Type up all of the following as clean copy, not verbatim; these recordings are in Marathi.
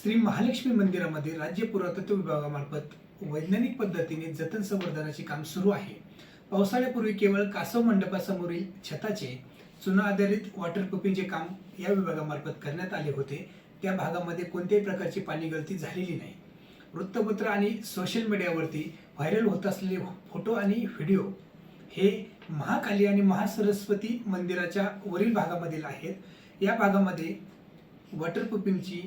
श्री महालक्ष्मी मंदिरामध्ये राज्य पुरातत्व विभागामार्फत वैज्ञानिक पद्धतीने जतन संवर्धनाचे काम सुरू आहे। पावसाळ्यापूर्वी केवळ कासव मंडपासमोरील छताचे चुना आधारित वॉटरप्रूफिंगचे काम या विभागामार्फत करण्यात आले होते। त्या भागामध्ये कोणत्याही प्रकारची पाणी गळती झालेली नाही। वृत्तपत्र आणि सोशल मीडियावरती व्हायरल होत असलेले फोटो आणि व्हिडिओ हे महाकाली आणि महासरस्वती मंदिराच्या वरील भागामधील आहेत। या भागामध्ये वॉटरप्रूफिंगची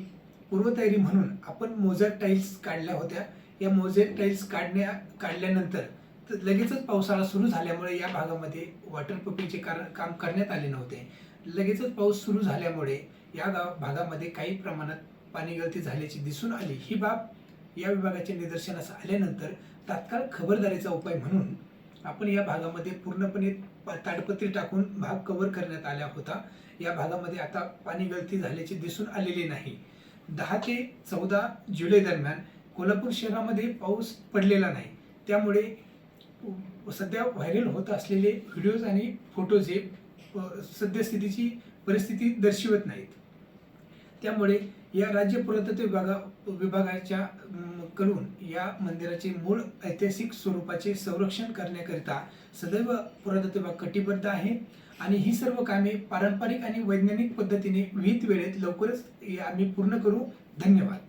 पूर्वतयारी म्हणून आपण मोझॅक टाइल्स काढल्या होत्या। या मोझॅक टाइल्स काढल्यानंतर लगेचच पावसाळा सुरू झाल्यामुळे या भागामध्ये वॉटरप्रूफिंगचे काम करण्यात आले नव्हते। लगेचच पाऊस सुरू झाल्यामुळे या भागामध्ये काही प्रमाणात पाणी गळती झाल्याची दिसून आली। ही बाब या विभागाच्या निदर्शनास आल्यानंतर तात्काळ खबरदारीचा उपाय म्हणून आपण या भागामध्ये पूर्णपणे ताडपत्री टाकून भाग कव्हर करण्यात आला होता। या भागामध्ये आता पाणी गळती झाल्याचे दिसून आलेले नाही। 10 ते 14 जुलै दरम्यान कोल्हापूर शहरामध्ये पाऊस पडलेला नाही। त्यामुळे सध्या व्हायरल होत असलेले व्हिडिओज आणि फोटोज हे सद्यस्थितीची परिस्थिती दर्शवत नाहीत। त्यामुळे या राज्य पुरातत्व विभागाच्या कडून या मंदिराचे मूळ ऐतिहासिक स्वरूपाचे संरक्षण करण्याकरिता सदैव पुरातत्व विभाग कटिबद्ध आहे आणि ही सर्व कामे पारंपरिक आणि वैज्ञानिक पद्धतीने विहित वेळेत लवकरच आम्ही पूर्ण करू। धन्यवाद।